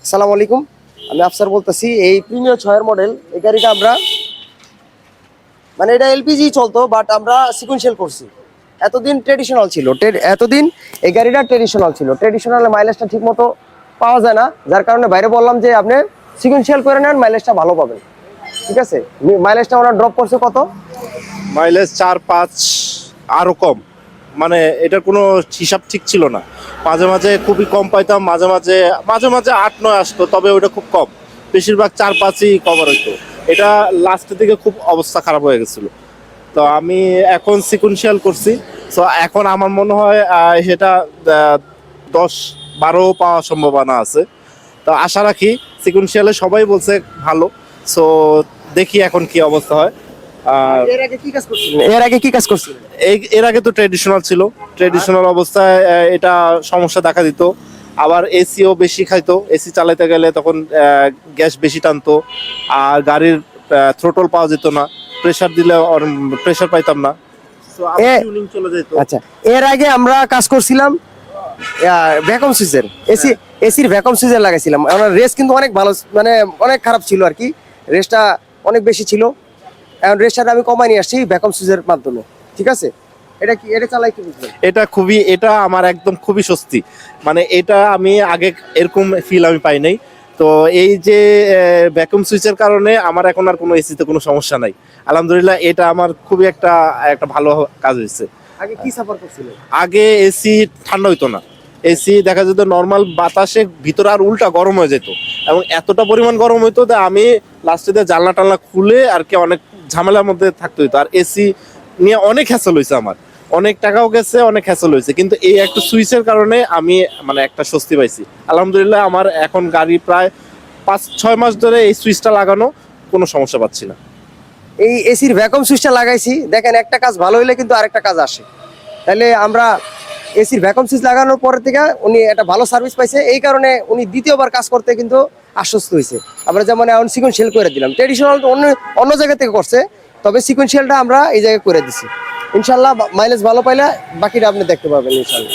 আসসালামু আলাইকুম, আমি আফসার বলতেছি। এই প্রিমিয়ার 6 মডেল এই গাড়িটা আমরা মানে এটা এলপিজি চলতো, বাট আমরা সিকুয়েন্সিয়াল করছি। এতদিন ট্রেডিশনাল ছিল, এতদিন এই গাড়িটা ট্রেডিশনাল ছিল। ট্রেডিশনাল মাইলেজটা ঠিক মতো পাওয়া যায় না, যার কারণে বাইরে বললাম যে আপনি সিকুয়েন্সিয়াল করে নেন, মাইলেজটা ভালো পাবেন। ঠিক আছে, মাইলেজটা ওরা ড্রপ করছে কত? মাইলেজ 4-5 আরো কম। মানে এটার কোনো হিসাব ঠিক ছিল না। মাঝে মাঝে খুবই কম পাইতাম, মাঝে মাঝে 8-9 আসতো, তবে ওটা খুব কম। বেশিরভাগ 4-5ই কভার হইতো। এটা লাস্টের দিকে খুব অবস্থা খারাপ হয়ে গেছিল। তো আমি এখন সিকুয়েন্সিয়াল করছি। তো এখন আমার মনে হয় সেটা 10-12 পাওয়ার সম্ভাবনা আছে। তো আশা রাখি সিকুয়েন্সিয়ালে সবাই বলছে ভালো। সো দেখি এখন কি অবস্থা হয়। আর এর আগে কি কাজ করছিলেন? এর আগে কি কাজ করছিলেন? এর আগে তো ট্রেডিশনাল ছিল। ট্রেডিশনাল অবস্থায় এটা সমস্যা দেখা দিত। আবার এসিও বেশি খাইতো, এসি চালাতে গেলে তখন গ্যাস বেশি টানতো। আর গাড়ির থ্রোটল পাওয়া যেত না, প্রেসার দিলে প্রেসার পাইতাম না। So, আবার tuning চলে যেত। আচ্ছা, এর আগে আমরা কাজ করছিলাম ভ্যাকুয়াম সুইচের, এসির ভ্যাকুয়াম সুইচের লাগাইছিলাম। আমার রেস কিন্তু অনেক ভালো, মানে অনেক খারাপ ছিল আর কি। রেসটা অনেক বেশি ছিল। এখন রেসটা আমি কমাই নিয়ে আসছি ভ্যাকুয়াম সুইচের মাধ্যমে। ঠিক আছে, এটা চালাই কি বুঝলেন? এটা আমার একদম খুবই স্বস্তি। মানে এটা আমি আগে এরকম ফিল আমি পাই নাই। তো এই যে ভ্যাকুয়াম সুইচের কারণে আমার এখন আর কোনো এসিতে কোনো সমস্যা নাই। আলহামদুলিল্লাহ, এটা আমার খুবই একটা ভালো কাজ হয়েছে। আগে কি সাফার করছিলেন? আগে এসি ঠান্ডা হইতো না। এসি দেখা যেত নর্মাল বাতাসে ভিতরে আর উল্টা গরম হয়ে যেত, এবং এতটা পরিমাণ গরম হইতো যে আমি লাস্টে দিয়ে জানলা টানলা খুলে আর কি অনেক ঝামেলার মধ্যে থাকতে হইতো। আর এসি নিয়ে অনেক হ্যাসেল হয়েছে আমার, অনেক টাকাও গেছে, অনেক হ্যাসেল হয়েছে। কিন্তু এই একটা সুইচের কারণে আমি মানে একটা স্বস্তি পাইছি। আলহামদুলিল্লাহ, আমার এখন গাড়ি প্রায় 5-6 মাস ধরে এই সুইচটা লাগানো, কোনো সমস্যা পাচ্ছি না। এই এসির ভ্যাকুয়াম সুইচটা লাগাইছি, দেখেন একটা কাজ ভালো হইলে কিন্তু আরেকটা কাজ আসে। তাহলে আমরা এসির ভ্যাকুয়াম সুইচ লাগানোর পর থেকে উনি একটা ভালো সার্ভিস পাইছে, এই কারণে উনি দ্বিতীয়বার কাজ করতে কিন্তু আশ্বস্ত হয়েছে। আমরা যেমন এখন সিকুয়েন্সিয়াল করে দিলাম। ট্রেডিশনাল অন্য অন্য জায়গা থেকে করছে, তবে সিকুয়েন্সিয়ালটা আমরা এই জায়গায় করে দিছি। ইনশাল্লাহ মাইলেজ ভালো পাইলে বাকিটা আপনি দেখতে পাবেন ইনশাল্লাহ।